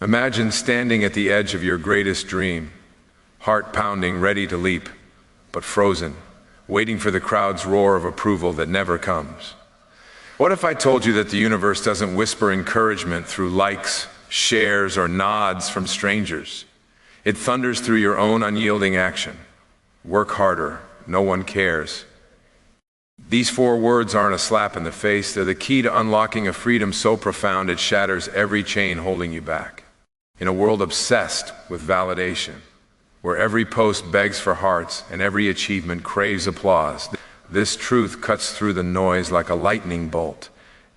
Imagine standing at the edge of your greatest dream, heart pounding, ready to leap, but frozen, waiting for the crowd's roar of approval that never comes. What if I told you that the universe doesn't whisper encouragement through likes, shares, or nods from strangers? It thunders through your own unyielding action. Work harder, no one cares. These 4 words aren't a slap in the face, they're the key to unlocking a freedom so profound it shatters every chain holding you back. In a world obsessed with validation, where every post begs for hearts and every achievement craves applause, this truth cuts through the noise like a lightning bolt.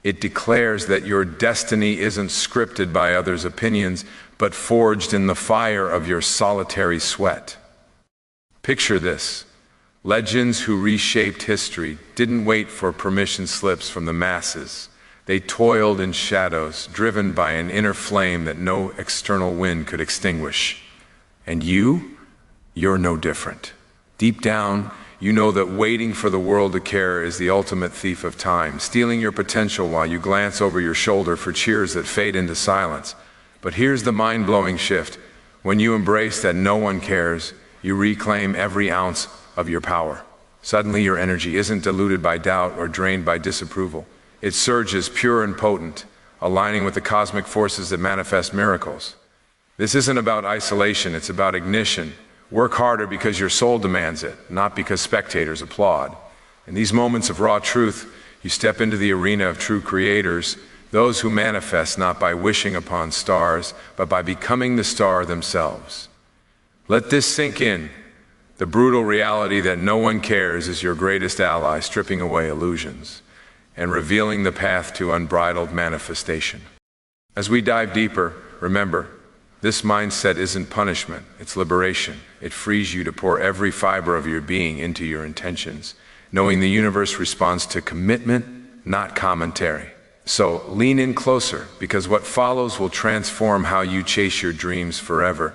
It declares that your destiny isn't scripted by others' opinions, but forged in the fire of your solitary sweat. Picture this. Legends who reshaped history didn't wait for permission slips from the masses. They toiled in shadows, driven by an inner flame that no external wind could extinguish. And you're no different. Deep down, you know that waiting for the world to care is the ultimate thief of time, stealing your potential while you glance over your shoulder for cheers that fade into silence. But here's the mind-blowing shift. When you embrace that no one cares, you reclaim every ounce of your power. Suddenly your energy isn't diluted by doubt or drained by disapproval. It surges pure and potent, aligning with the cosmic forces that manifest miracles. This isn't about isolation, it's about ignition. Work harder because your soul demands it, not because spectators applaud. In these moments of raw truth, you step into the arena of true creators, those who manifest not by wishing upon stars, but by becoming the star themselves. Let this sink in. The brutal reality that no one cares is your greatest ally, stripping away illusions and revealing the path to unbridled manifestation. As we dive deeper, remember, this mindset isn't punishment, it's liberation. It frees you to pour every fiber of your being into your intentions, knowing the universe responds to commitment, not commentary. So lean in closer, because what follows will transform how you chase your dreams forever.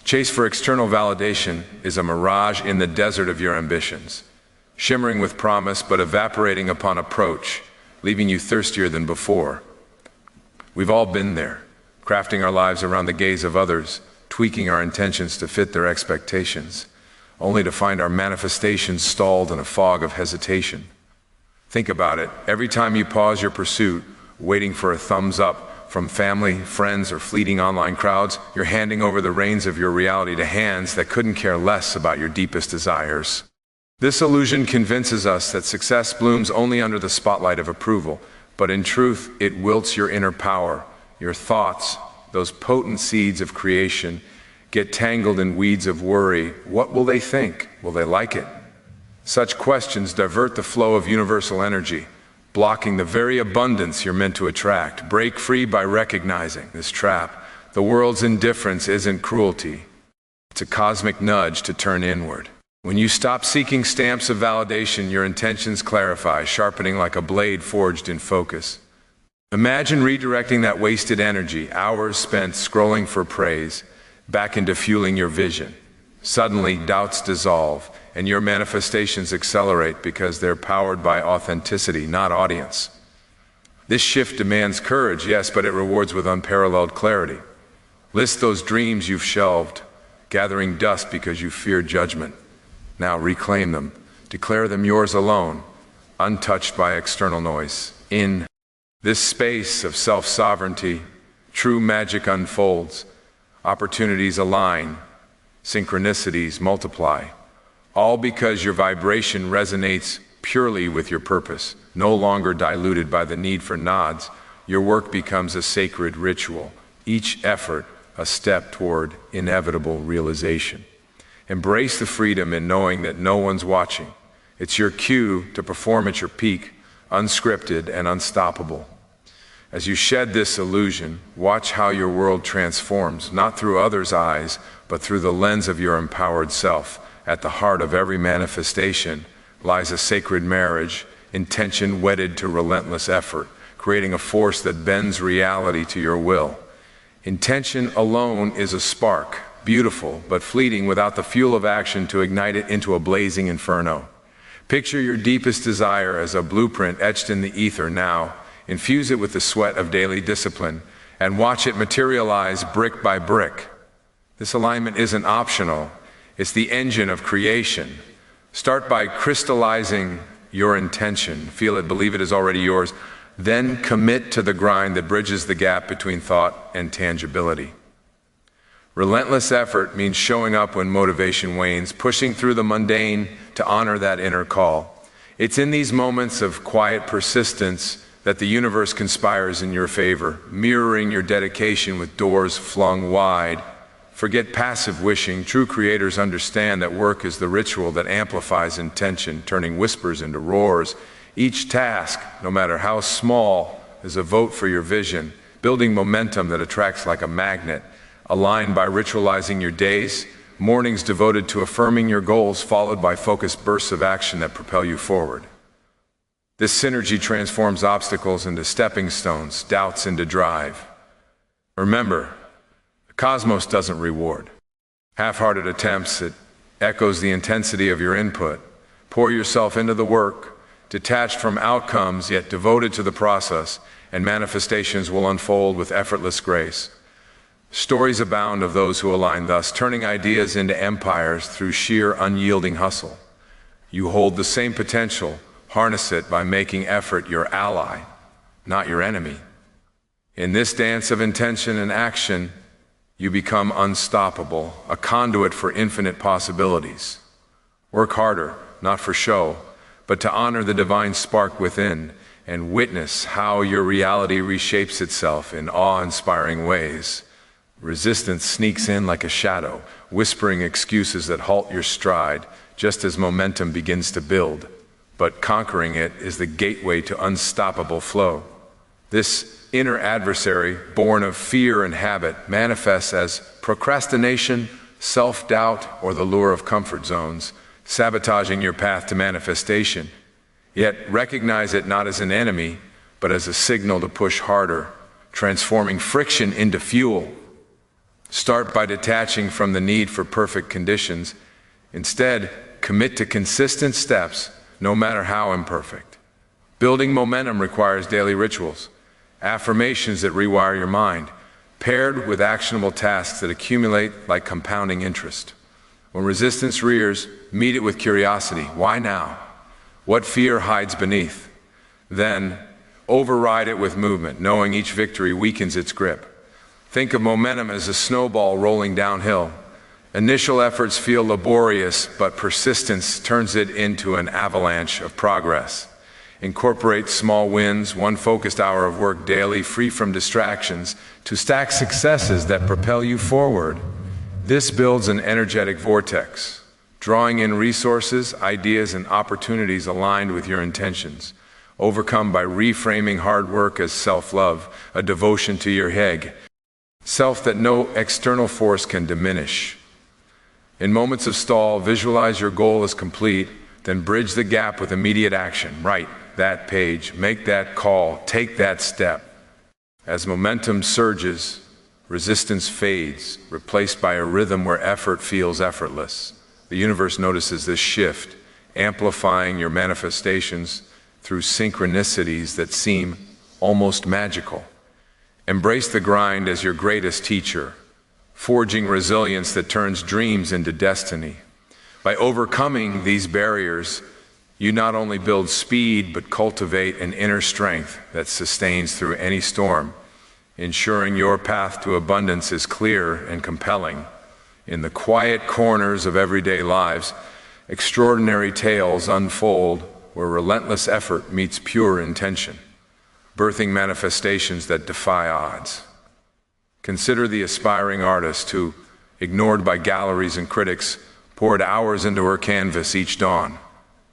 Chase for external validation is a mirage in the desert of your ambitions, shimmering with promise but evaporating upon approach, leaving you thirstier than before. We've all been there, crafting our lives around the gaze of others, tweaking our intentions to fit their expectations, only to find our manifestations stalled in a fog of hesitation. Think about it. Every time you pause your pursuit, waiting for a thumbs up from family, friends, or fleeting online crowds, you're handing over the reins of your reality to hands that couldn't care less about your deepest desires. This illusion convinces us that success blooms only under the spotlight of approval, but in truth, it wilts your inner power. Your thoughts, those potent seeds of creation, get tangled in weeds of worry. What will they think? Will they like it? Such questions divert the flow of universal energy, blocking the very abundance you're meant to attract. Break free by recognizing this trap. The world's indifference isn't cruelty. It's a cosmic nudge to turn inward. When you stop seeking stamps of validation, your intentions clarify, sharpening like a blade forged in focus. Imagine redirecting that wasted energy, hours spent scrolling for praise, back into fueling your vision. Suddenly, doubts dissolve, and your manifestations accelerate because they're powered by authenticity, not audience. This shift demands courage, yes, but it rewards with unparalleled clarity. List those dreams you've shelved, gathering dust because you fear judgment. Now reclaim them, declare them yours alone, untouched by external noise. In this space of self-sovereignty, true magic unfolds, opportunities align, synchronicities multiply, all because your vibration resonates purely with your purpose, no longer diluted by the need for nods. Your work becomes a sacred ritual, each effort a step toward inevitable realization. Embrace the freedom in knowing that no one's watching. It's your cue to perform at your peak, unscripted and unstoppable. As you shed this illusion, watch how your world transforms, not through others' eyes, but through the lens of your empowered self. At the heart of every manifestation lies a sacred marriage, intention wedded to relentless effort, creating a force that bends reality to your will. Intention alone is a spark, beautiful but fleeting without the fuel of action to ignite it into a blazing inferno. Picture your deepest desire as a blueprint etched in the ether now. Infuse it with the sweat of daily discipline, and watch it materialize brick by brick. This alignment isn't optional, it's the engine of creation. Start by crystallizing your intention. Feel it, believe it is already yours. Then commit to the grind that bridges the gap between thought and tangibility. Relentless effort means showing up when motivation wanes, pushing through the mundane to honor that inner call. It's in these moments of quiet persistence that the universe conspires in your favor, mirroring your dedication with doors flung wide. Forget passive wishing. True creators understand that work is the ritual that amplifies intention, turning whispers into roars. Each task, no matter how small, is a vote for your vision, building momentum that attracts like a magnet. Aligned by ritualizing your days, mornings devoted to affirming your goals, followed by focused bursts of action that propel you forward. This synergy transforms obstacles into stepping stones, doubts into drive. Remember, the cosmos doesn't reward half-hearted attempts. It echoes the intensity of your input. Pour yourself into the work, detached from outcomes, yet devoted to the process, and manifestations will unfold with effortless grace. Stories abound of those who align thus, turning ideas into empires through sheer unyielding hustle. You hold the same potential. Harness it by making effort your ally, not your enemy. In this dance of intention and action, you become unstoppable, a conduit for infinite possibilities. Work harder, not for show, but to honor the divine spark within and witness how your reality reshapes itself in awe-inspiring ways. Resistance sneaks in like a shadow, whispering excuses that halt your stride just as momentum begins to build. But conquering it is the gateway to unstoppable flow. This inner adversary, born of fear and habit, manifests as procrastination, self-doubt, or the lure of comfort zones, sabotaging your path to manifestation. Yet recognize it not as an enemy, but as a signal to push harder, transforming friction into fuel. Start by detaching from the need for perfect conditions. Instead, commit to consistent steps, no matter how imperfect. Building momentum requires daily rituals, affirmations that rewire your mind, paired with actionable tasks that accumulate like compounding interest. When resistance rears, meet it with curiosity. Why now? What fear hides beneath? Then, override it with movement, knowing each victory weakens its grip. Think of momentum as a snowball rolling downhill. Initial efforts feel laborious, but persistence turns it into an avalanche of progress. Incorporate small wins, one focused hour of work daily, free from distractions, to stack successes that propel you forward. This builds an energetic vortex, drawing in resources, ideas, and opportunities aligned with your intentions. Overcome by reframing hard work as self-love, a devotion to your heg, self that no external force can diminish. In moments of stall, visualize your goal as complete, then bridge the gap with immediate action. Write that page, make that call, take that step. As momentum surges, resistance fades, replaced by a rhythm where effort feels effortless. The universe notices this shift, amplifying your manifestations through synchronicities that seem almost magical. Embrace the grind as your greatest teacher, forging resilience that turns dreams into destiny. By overcoming these barriers, you not only build speed, but cultivate an inner strength that sustains through any storm, ensuring your path to abundance is clear and compelling. In the quiet corners of everyday lives, extraordinary tales unfold where relentless effort meets pure intention, birthing manifestations that defy odds. Consider the aspiring artist who, ignored by galleries and critics, poured hours into her canvas each dawn,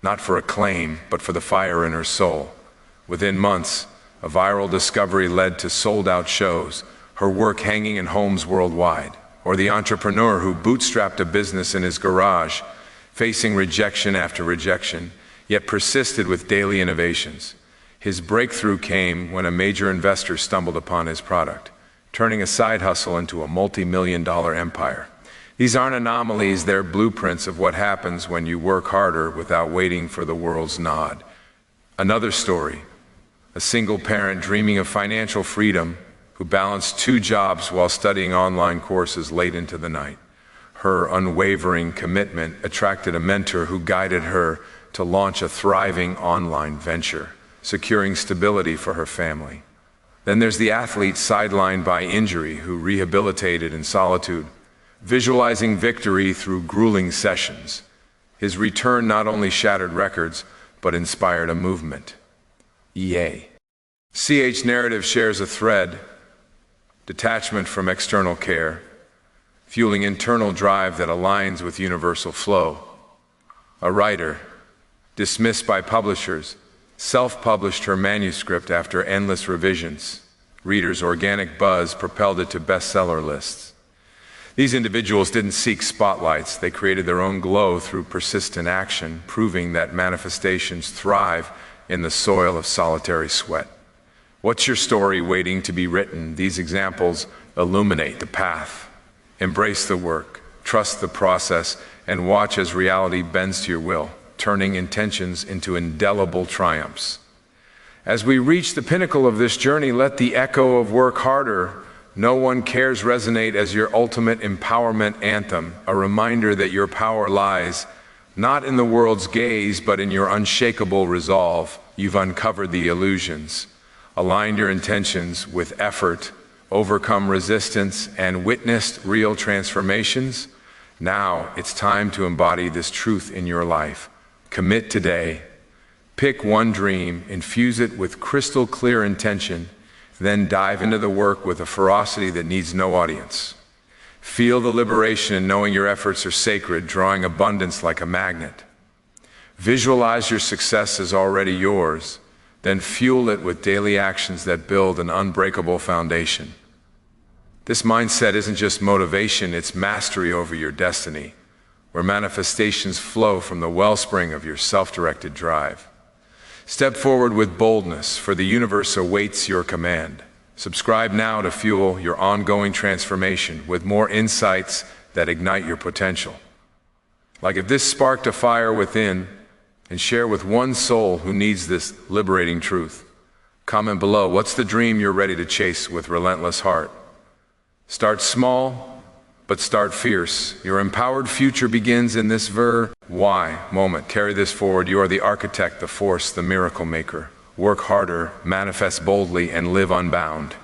not for acclaim, but for the fire in her soul. Within months, a viral discovery led to sold-out shows, her work hanging in homes worldwide. Or the entrepreneur who bootstrapped a business in his garage, facing rejection after rejection, yet persisted with daily innovations. His breakthrough came when a major investor stumbled upon his product, turning a side hustle into a multi-million-dollar empire. These aren't anomalies, they're blueprints of what happens when you work harder without waiting for the world's nod. Another story, a single parent dreaming of financial freedom who balanced 2 jobs while studying online courses late into the night. Her unwavering commitment attracted a mentor who guided her to launch a thriving online venture, securing stability for her family. Then there's the athlete sidelined by injury who rehabilitated in solitude, visualizing victory through grueling sessions. His return not only shattered records, but inspired a movement. EA. CH narrative shares a thread: detachment from external care, fueling internal drive that aligns with universal flow. A writer, dismissed by publishers, self-published her manuscript after endless revisions. Readers' organic buzz propelled it to bestseller lists. These individuals didn't seek spotlights, they created their own glow through persistent action, proving that manifestations thrive in the soil of solitary sweat. What's your story waiting to be written? These examples illuminate the path. Embrace the work, trust the process, and watch as reality bends to your will, turning intentions into indelible triumphs. As we reach the pinnacle of this journey, let the echo of "Work Harder, No One Cares" resonate as your ultimate empowerment anthem, a reminder that your power lies not in the world's gaze, but in your unshakable resolve. You've uncovered the illusions, aligned your intentions with effort, overcome resistance, and witnessed real transformations. Now it's time to embody this truth in your life. Commit today. Pick one dream, infuse it with crystal clear intention, then dive into the work with a ferocity that needs no audience. Feel the liberation in knowing your efforts are sacred, drawing abundance like a magnet. Visualize your success as already yours, then fuel it with daily actions that build an unbreakable foundation. This mindset isn't just motivation, it's mastery over your destiny, where manifestations flow from the wellspring of your self-directed drive. Step forward with boldness, for the universe awaits your command. Subscribe now to fuel your ongoing transformation with more insights that ignite your potential. Like if this sparked a fire within, and share with one soul who needs this liberating truth. Comment below, what's the dream you're ready to chase with relentless heart? Start small, but start fierce. Your empowered future begins in this why moment. Carry this forward. You are the architect, the force, the miracle maker. Work harder, manifest boldly, and live unbound.